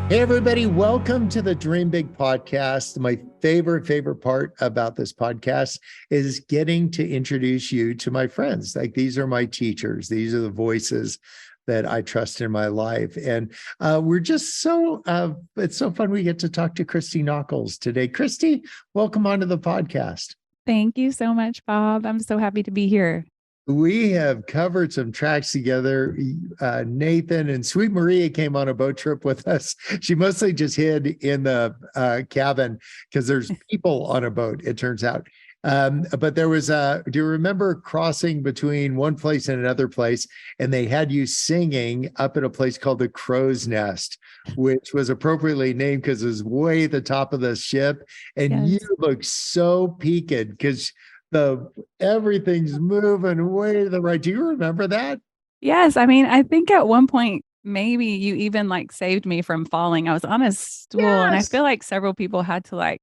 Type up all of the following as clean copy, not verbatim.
Hey, everybody, welcome to the Dream Big podcast. My favorite part about this podcast is getting to introduce you to my friends. Like, these are my teachers, these are the voices that I trust in my life. And we're just it's so fun we get to talk to Christy Nockels today. Christy, welcome onto the podcast. Thank you so much, Bob. I'm so happy to be here. We have covered some tracks together. Nathan and Sweet Maria came on a boat trip with us. She mostly just hid in the cabin because there's people on a boat, it turns out. But there was do you remember crossing between one place and another place? And they had you singing up at a place called the Crow's Nest, which was appropriately named because it was way at the top of the ship. And you Yes. looked so peaked because the everything's moving way to the right. Do you remember that? Yes. I mean, I think at one point, maybe you even like saved me from falling. I was on a stool and I Yes. feel like several people had to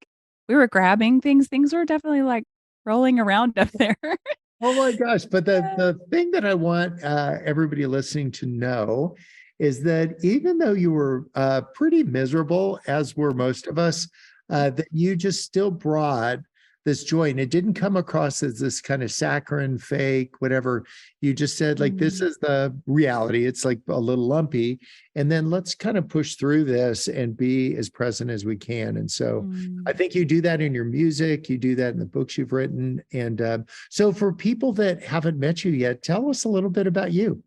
we were grabbing things. Things were definitely like rolling around up there. Oh my gosh. But the thing that I want everybody listening to know is that even though you were pretty miserable, as were most of us, that you just still brought this joy. And it didn't come across as this kind of saccharine, fake, whatever. You just said, like, this Mm, is the reality. It's like a little lumpy. And then let's kind of push through this and be as present as we can. And so I mm. think you do that in your music, you do that in the books you've written. And so, for people that haven't met you yet, tell us a little bit about you.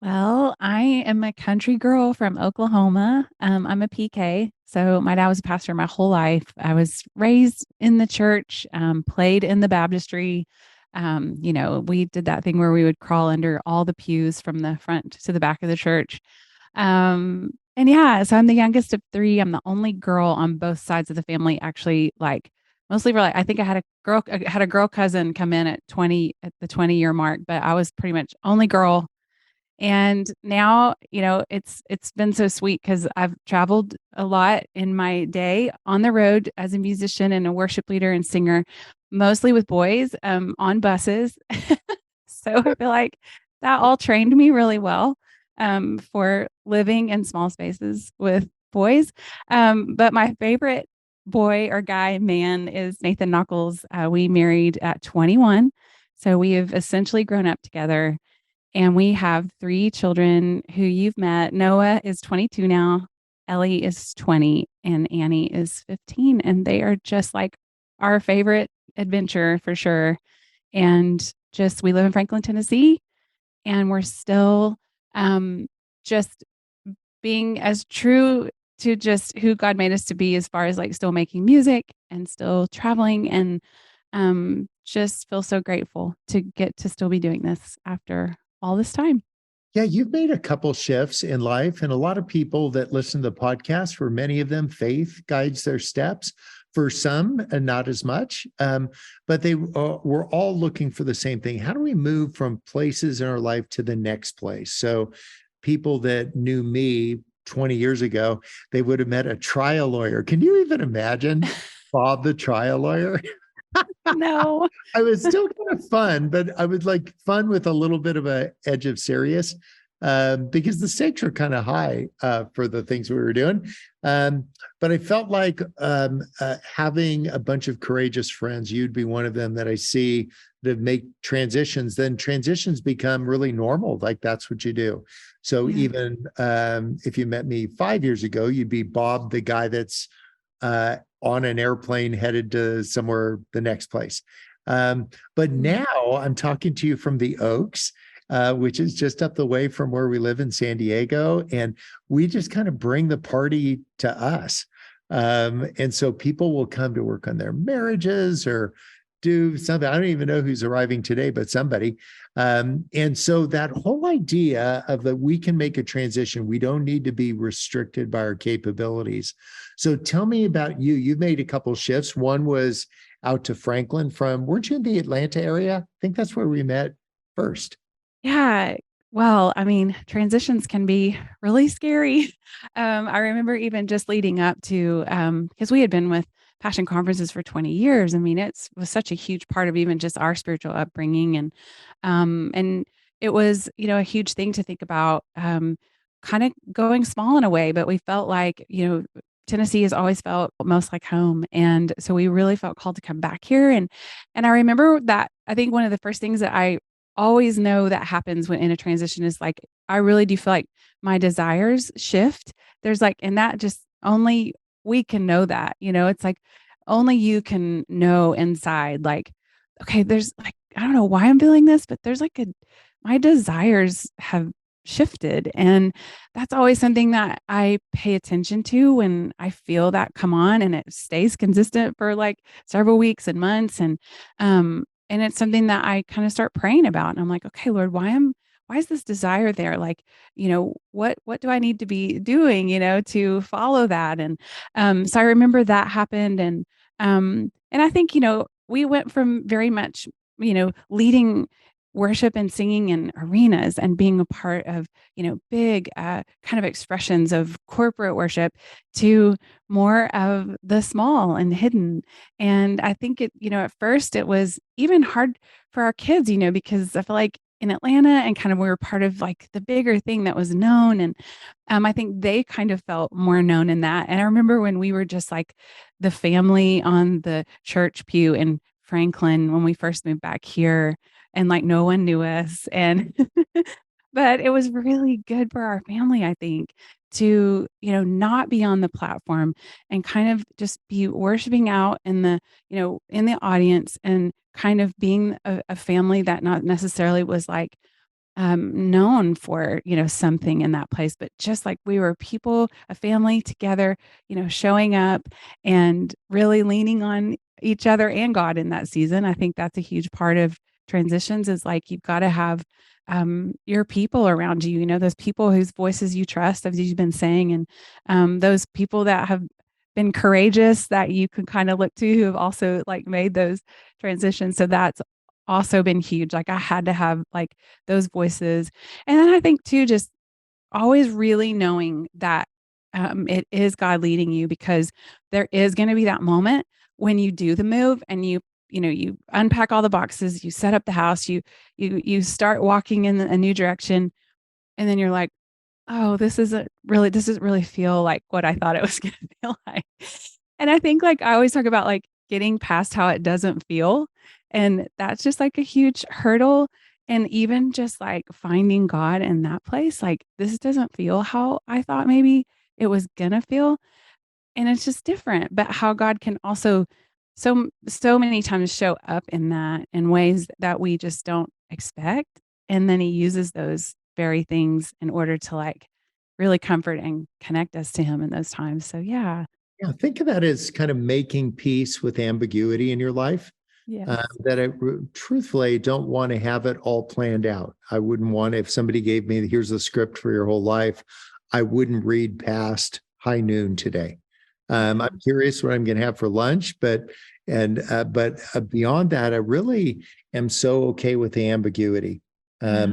Well, I am a country girl from Oklahoma. I'm a PK. So my dad was a pastor my whole life. I was raised in the church, played in the baptistry. We did that thing where we would crawl under all the pews from the front to the back of the church. And yeah, so I'm the youngest of three. I'm the only girl on both sides of the family, actually, like mostly for I think I had a girl cousin come in at 20 at the 20-year mark, but I was pretty much only girl. And now, it's been so sweet because I've traveled a lot in my day on the road as a musician and a worship leader and singer, mostly with boys, on buses. So I feel like that all trained me really well, for living in small spaces with boys. But my favorite boy or guy man is Nathan Nockels. We married at 21. So we have essentially grown up together and we have three children who you've met. Noah is 22 now, Ellie is 20, and Annie is 15. And they are just like our favorite adventure for sure. And just, we live in Franklin, Tennessee, and we're still, just being as true to just who God made us to be, as far as like still making music and still traveling, and just feel so grateful to get to still be doing this after all this time. Yeah, you've made a couple shifts in life, and a lot of people that listen to the podcast, for many of them, faith guides their steps. For some, and not as much, but they we're all looking for the same thing. How do we move from places in our life to the next place? So, people that knew me 20 years ago, they would have met a trial lawyer. Can you even imagine Bob the trial lawyer? No. I was still kind of fun, but I was like fun with a little bit of a edge of serious, because the stakes are kind of high for the things we were doing. Um, but I felt like having a bunch of courageous friends, you'd be one of them that I see that make transitions. Then transitions become really normal. Like, that's what you do. So Yeah. even if you met me 5 years ago, you'd be Bob, the guy that's on an airplane headed to somewhere, the next place. But Mm. now I'm talking to you from the Oaks, which is just up the way from where we live in San Diego. And we just kind of bring the party to us. And so people will come to work on their marriages or do something. I don't even know who's arriving today, but somebody. And so that whole idea of that we can make a transition, we don't need to be restricted by our capabilities. So tell me about you. You've made a couple shifts. One was out to Franklin from, weren't you in the Atlanta area? I think that's where we met first. Yeah. Well, I mean, transitions can be really scary. I remember even just leading up to, because we had been with Passion Conferences for 20 years. I mean, it was such a huge part of even just our spiritual upbringing. And it was, a huge thing to think about. kind of going small in a way, but we felt like, Tennessee has always felt most like home. And so we really felt called to come back here. And I remember that I think one of the first things that I always know that happens when in a transition is like, I really do feel like my desires shift. There's like, and that just only we can know that, it's like only you can know inside, like, okay, there's like, I don't know why I'm feeling this, but there's like my desires have shifted. And that's always something that I pay attention to when I feel that come on, and it stays consistent for like several weeks and months. And it's something that I kind of start praying about. And I'm like, okay, Lord, why is this desire there? Like, what do I need to be doing, to follow that? And so I remember that happened. And I think, we went from very much, leading worship and singing in arenas and being a part of, big kind of expressions of corporate worship to more of the small and hidden. And I think at first it was even hard for our kids, because I feel like in Atlanta and kind of we were part of like the bigger thing that was known. And I think they kind of felt more known in that. And I remember when we were just like the family on the church pew in Franklin when we first moved back here, and like no one knew us. And but it was really good for our family, I think, to, not be on the platform and kind of just be worshiping out in in the audience, and kind of being a family that not necessarily was like known for, something in that place, but just like we were people, a family together, showing up and really leaning on each other and God in that season. I think that's a huge part of transitions, is like you've got to have your people around you, those people whose voices you trust, as you've been saying, and those people that have been courageous that you can kind of look to, who have also like made those transitions. So that's also been huge. Like I had to have like those voices. And then I think too, just always really knowing that it is God leading you, because there is going to be that moment when you do the move and you unpack all the boxes, you set up the house, you start walking in a new direction. And then you're like, oh, this doesn't really feel like what I thought it was going to feel like. And I think like I always talk about like getting past how it doesn't feel. And that's just like a huge hurdle. And even just like finding God in that place, like this doesn't feel how I thought maybe it was going to feel. And it's just different, but how God can also so many times show up in that in ways that we just don't expect. And then he uses those very things in order to like really comfort and connect us to him in those times. So yeah. Yeah, think of that as kind of making peace with ambiguity in your life. Yes. That I truthfully don't want to have it all planned out. I wouldn't want, if somebody gave me, here's the script for your whole life, I wouldn't read past high noon today. I'm curious what I'm going to have for lunch, but beyond that, I really am so okay with the ambiguity. Yeah.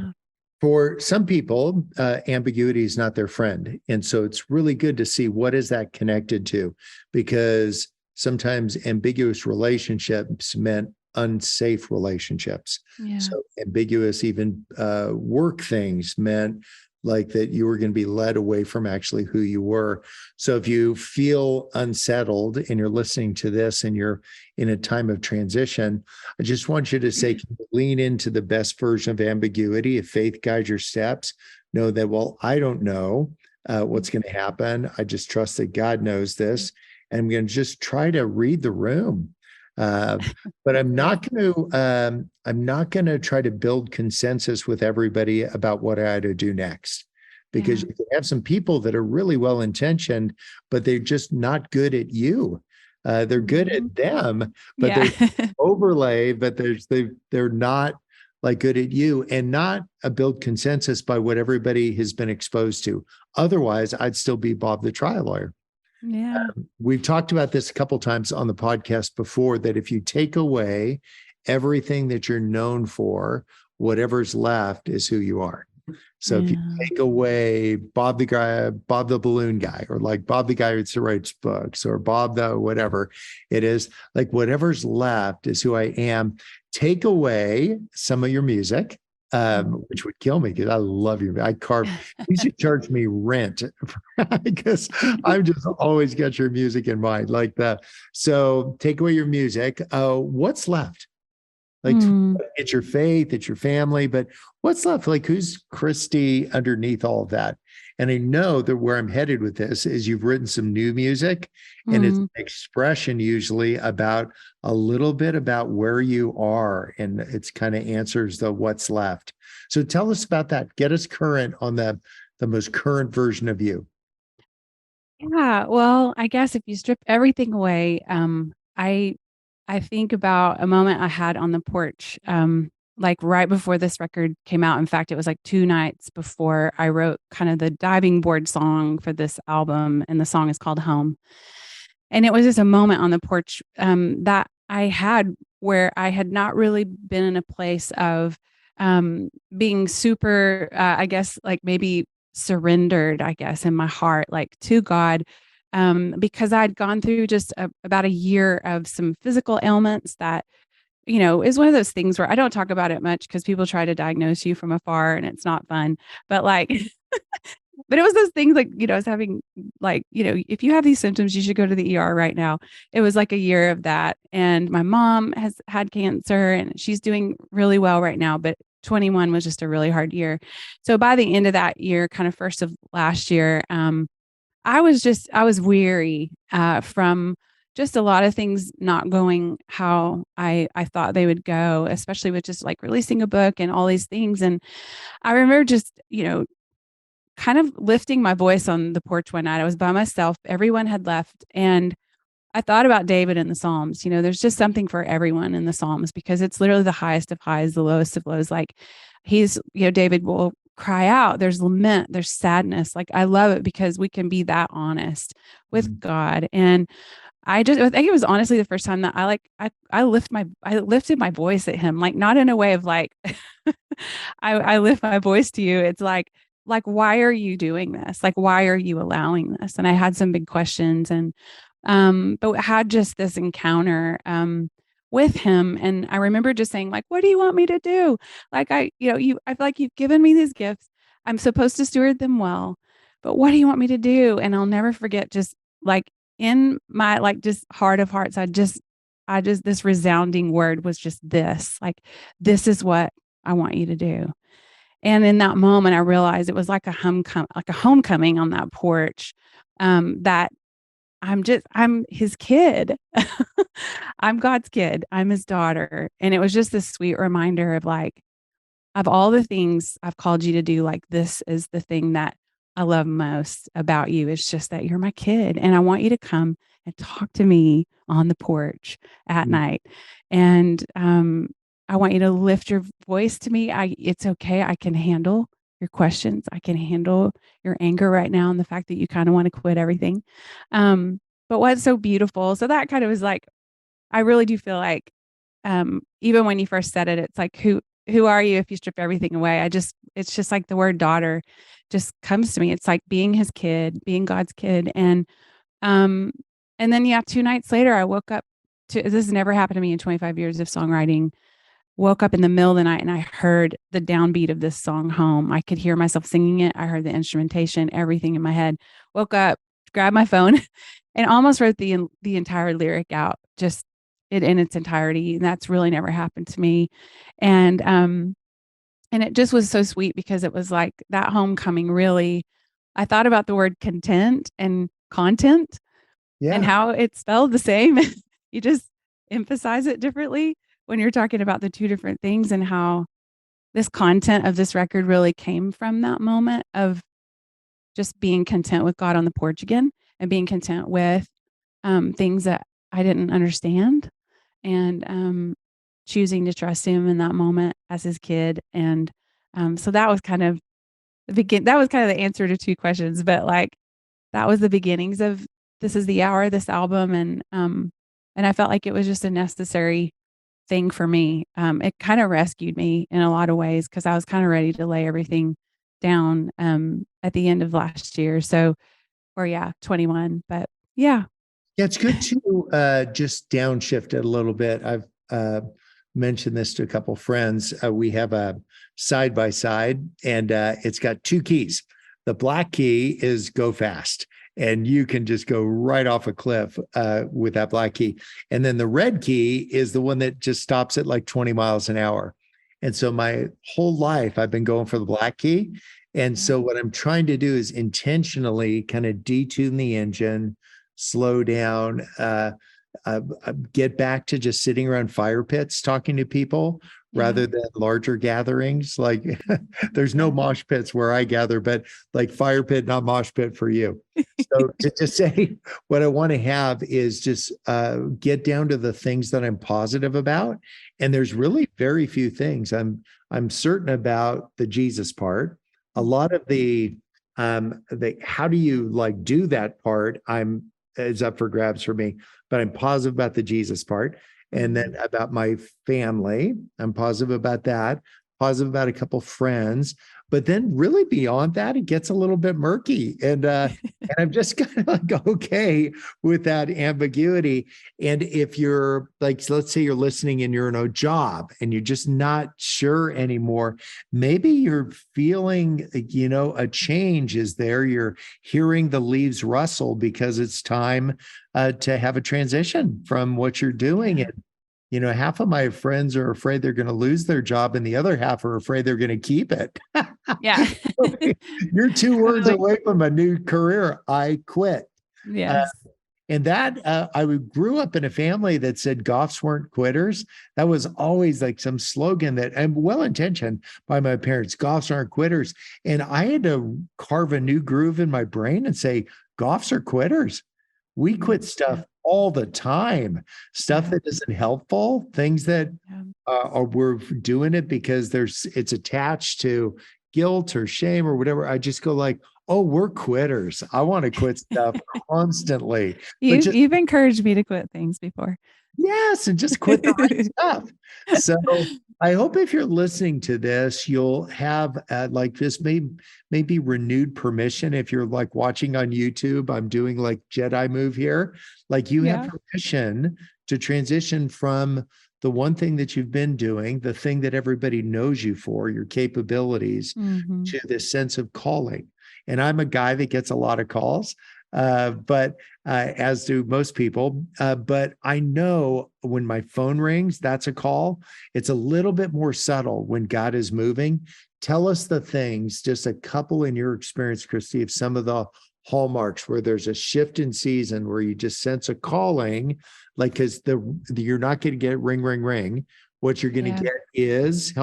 For some people, ambiguity is not their friend. And so it's really good to see what is that connected to, because sometimes ambiguous relationships meant unsafe relationships. Yeah. So ambiguous, even work things meant like that you were going to be led away from actually who you were. So if you feel unsettled and you're listening to this and you're in a time of transition, I just want you to say, lean into the best version of ambiguity. If faith guides your steps, know that, well, I don't know what's going to happen. I just trust that God knows this. And I'm going to just try to read the room. But I'm not going to try to build consensus with everybody about what I ought to do next, because you can have some people that are really well intentioned, but they're just not good at you. They're good at them, but they're overlay, but they're not like good at you, and not build consensus by what everybody has been exposed to. Otherwise, I'd still be Bob the trial lawyer. Yeah. We've talked about this a couple of times on the podcast before, that if you take away everything that you're known for, whatever's left is who you are. So if you take away Bob the balloon guy, or like Bob the guy who writes books, or Bob the whatever it is, like whatever's left is who I am. Take away some of your music, which would kill me because I love you. You should charge me rent because I've just always got your music in mind like that. So take away your music. What's left? Like Mm. it's your faith, it's your family, but what's left? Like who's Christy underneath all of that? And I know that where I'm headed with this is you've written some new music and it's an expression usually about a little bit about where you are. And it's kind of answers the what's left. So tell us about that. Get us current on the most current version of you. Yeah, well, I guess if you strip everything away, I think about a moment I had on the porch, like right before this record came out. In fact, it was like 2 nights before I wrote kind of the diving board song for this album, and the song is called Home. And it was just a moment on the porch that I had where I had not really been in a place of being super, I guess, like maybe surrendered, I guess, in my heart, like to God, because I'd gone through just about a year of some physical ailments that, is one of those things where I don't talk about it much because people try to diagnose you from afar and it's not fun. But like, but it was those things like, I was having like, if you have these symptoms, you should go to the ER right now. It was like a year of that. And my mom has had cancer and she's doing really well right now, but 21 was just a really hard year. So by the end of that year, kind of first of last year, I was weary from just a lot of things not going how I thought they would go, especially with just like releasing a book and all these things. And I remember just, kind of lifting my voice on the porch one night. I was by myself. Everyone had left. And I thought about David in the Psalms. There's just something for everyone in the Psalms because it's literally the highest of highs, the lowest of lows. Like David will cry out. There's lament, there's sadness. Like I love it because we can be that honest with God. And I think it was honestly the first time that I lifted my voice at him, like not in a way of like, I lift my voice to you. It's like, why are you doing this? Like, why are you allowing this? And I had some big questions and, but I had just this encounter, with him. And I remember just saying like, what do you want me to do? Like, I feel like you've given me these gifts. I'm supposed to steward them well, but what do you want me to do? And I'll never forget just like in my, like, just heart of hearts, this resounding word was just this, like, this is what I want you to do. And in that moment, I realized it was like a homecoming on that porch. That I'm his kid. I'm God's kid. I'm his daughter. And it was just this sweet reminder of like, of all the things I've called you to do, like this is the thing that I love most about you. It's just that you're my kid and I want you to come and talk to me on the porch at night. And I want you to lift your voice to me. It's okay. I can handle your questions. I can handle your anger right now and the fact that you kind of want to quit everything. But what's so beautiful. So that kind of was like, I really do feel like, even when you first said it, it's like, who are you if you strip everything away? It's just like the word daughter just comes to me. It's like being his kid, being God's kid. Um, and then, yeah, 2 nights later, I woke up this has never happened to me in 25 years of songwriting. Woke up in the middle of the night and I heard the downbeat of this song Home. I could hear myself singing it. I heard the instrumentation, everything in my head. Woke up, grabbed my phone and almost wrote the entire lyric out, just it in its entirety. And that's really never happened to me. And it just was so sweet because it was like that homecoming really, I thought about the word content and content and Yeah. how it's spelled the same. You just emphasize it differently when you're talking about the two different things, and how this content of this record really came from that moment of just being content with God on the porch again and being content with things that I didn't understand, and choosing to trust him in that moment as his kid. And so that was kind of that was kind of the answer to two questions, but like that was the beginnings of This Is the Hour, this album. And I felt like it was just a necessary thing for me. It kind of rescued me in a lot of ways because I was kind of ready to lay everything down at the end of last year. So, or yeah, 21. But yeah. Yeah, it's good to just downshift it a little bit. I've mentioned this to a couple friends. We have a side by side, and it's got two keys. The black key is go fast, and you can just go right off a cliff with that black key. And then the red key is the one that just stops at like 20 miles an hour. And so my whole life, I've been going for the black key. And so what I'm trying to do is intentionally kind of detune the engine, slow down, get back to just sitting around fire pits talking to people rather than larger gatherings. Like there's no mosh pits where I gather, but like fire pit, not mosh pit for you. So to just say what I want to have is just get down to the things that I'm positive about. And there's really very few things I'm certain about. The Jesus part. A lot of the how do you like do that part is up for grabs for me, but I'm positive about the Jesus part. And then about my family, I'm positive about that, positive about a couple friends. But then really beyond that, it gets a little bit murky. And I'm just kind of like, okay with that ambiguity. And if you're like, so let's say you're listening and you're in a job and you're just not sure anymore, maybe you're feeling, a change is there. You're hearing the leaves rustle because it's time to have a transition from what you're doing. And half of my friends are afraid they're going to lose their job, and the other half are afraid they're going to keep it. Yeah. You're 2 words away from a new career. I quit. Yes. And that I grew up in a family that said Goffs weren't quitters. That was always like some slogan that I'm well intentioned by my parents. Goffs aren't quitters. And I had to carve a new groove in my brain and say, Goffs are quitters. We quit stuff all the time, stuff that isn't helpful, things that we're doing it because it's attached to guilt or shame or whatever. I just go like, oh, we're quitters. I want to quit stuff constantly. You've encouraged me to quit things before. Yes, and just quit the right stuff. So I hope if you're listening to this, you'll have like this maybe renewed permission. If you're like watching on YouTube, I'm doing like Jedi move here. Like you have permission to transition from the one thing that you've been doing, the thing that everybody knows you for, your capabilities, to this sense of calling. And I'm a guy that gets a lot of calls. But as do most people. But I know when my phone rings, that's a call. It's a little bit more subtle when God is moving. Tell us the things, just a couple in your experience, Christy, of some of the hallmarks where there's a shift in season where you just sense a calling, like, because you're not going to get ring, ring, ring. What you're going to get is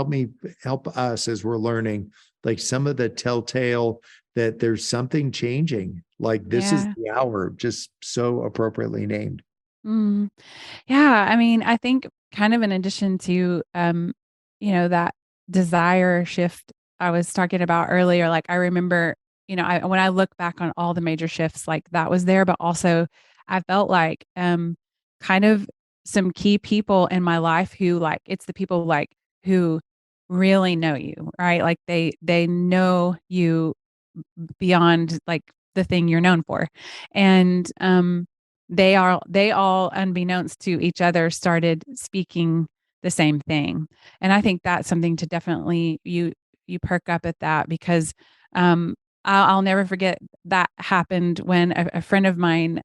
help us as we're learning, like some of the telltale that there's something changing. Like this is the hour, just so appropriately named. Yeah. I mean, I think kind of in addition to, that desire shift I was talking about earlier, like I remember, when I look back on all the major shifts, like that was there, but also I felt like, kind of some key people in my life who like, it's the people like who really know you, right? Like they know you beyond like the thing you're known for. And they all unbeknownst to each other started speaking the same thing. And I think that's something to definitely you perk up at that, because I'll never forget that happened when a friend of mine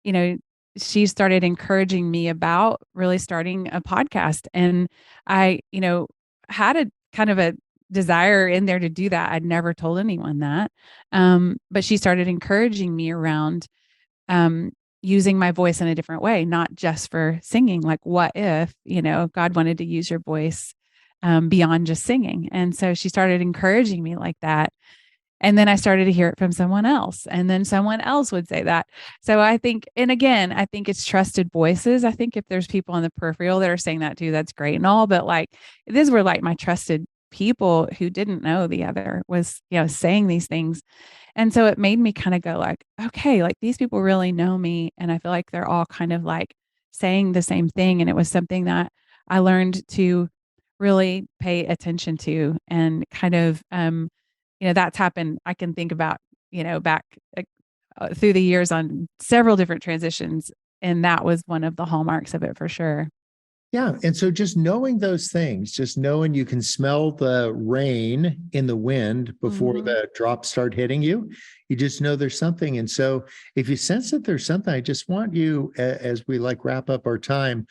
you know she started encouraging me about really starting a podcast. And I had a kind of a desire in there to do that. I'd never told anyone that. But she started encouraging me around using my voice in a different way, not just for singing. Like, what if, God wanted to use your voice beyond just singing? And so she started encouraging me like that. And then I started to hear it from someone else, and then someone else would say that. So I think, and again, I think it's trusted voices. I think if there's people on the peripheral that are saying that too, that's great and all, but like, these were like my trusted people who didn't know the other was, saying these things. And so it made me kind of go like, okay, like these people really know me. And I feel like they're all kind of like saying the same thing. And it was something that I learned to really pay attention to, and kind of, that's happened. I can think about, back through the years on several different transitions. And that was one of the hallmarks of it for sure. Yeah. And so just knowing those things, just knowing you can smell the rain in the wind before the drops start hitting you, you just know there's something. And so if you sense that there's something, I just want you, as we like wrap up our time,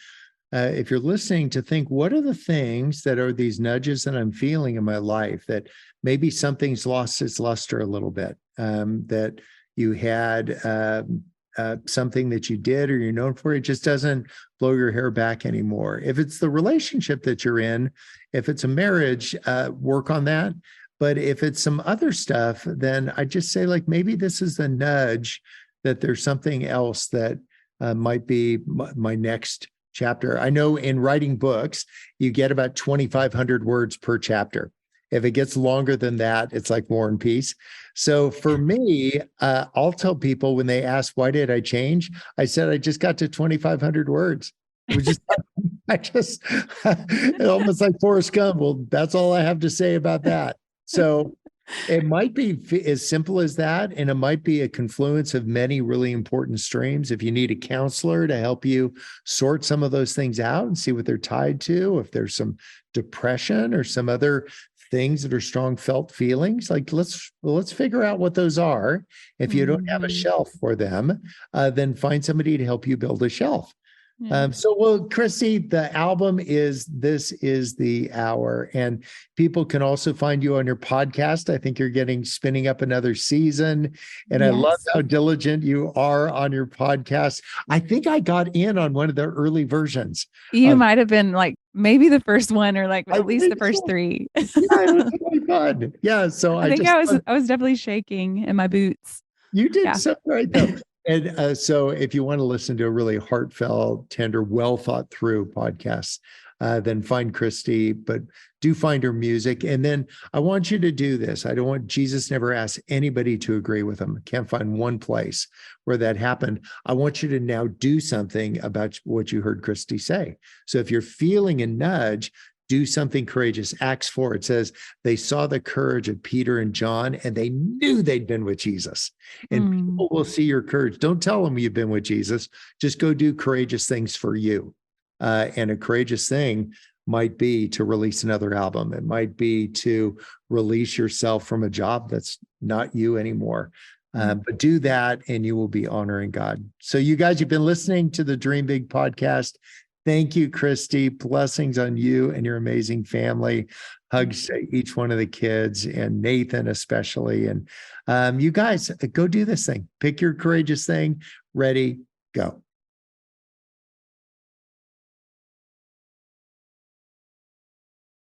if you're listening, to think, what are the things that are these nudges that I'm feeling in my life that maybe something's lost its luster a little bit, that you had something that you did or you're known for, it just doesn't blow your hair back anymore. If it's the relationship that you're in, if it's a marriage, work on that. But if it's some other stuff, then I just say, like, maybe this is the nudge that there's something else that might be my next chapter. I know in writing books, you get about 2,500 words per chapter. If it gets longer than that, it's like War and Peace. So for me, I'll tell people when they ask, why did I change? I said, I just got to 2,500 words. It was just, almost like Forrest Gump. Well, that's all I have to say about that. So it might be as simple as that, and it might be a confluence of many really important streams. If you need a counselor to help you sort some of those things out and see what they're tied to, if there's some depression or some other things that are strong felt feelings, like let's figure out what those are. If you don't have a shelf for them, then find somebody to help you build a shelf. Well, Christy, the album is This Is the Hour, and people can also find you on your podcast. I think you're spinning up another season, and I love how diligent you are on your podcast. I think I got in on one of the early versions. You might have been like maybe the first one, or like at least the first three. Yeah, it was really fun. Yeah, so I think I was definitely shaking in my boots. You did so right though. And so if you want to listen to a really heartfelt, tender, well thought through podcast, then find Christy, but do find her music. And then I want you to do this. I don't want, Jesus never asked anybody to agree with him. Can't find one place where that happened. I want you to now do something about what you heard Christy say. So if you're feeling a nudge, do something courageous. Acts 4, it says, they saw the courage of Peter and John, and they knew they'd been with Jesus. And people will see your courage. Don't tell them you've been with Jesus. Just go do courageous things for you. And a courageous thing might be to release another album. It might be to release yourself from a job that's not you anymore. But do that, and you will be honoring God. So you guys, you've been listening to the Dream Big podcast. Thank you, Christy. Blessings on you and your amazing family. Hugs to each one of the kids, and Nathan especially. And you guys, go do this thing. Pick your courageous thing. Ready, go.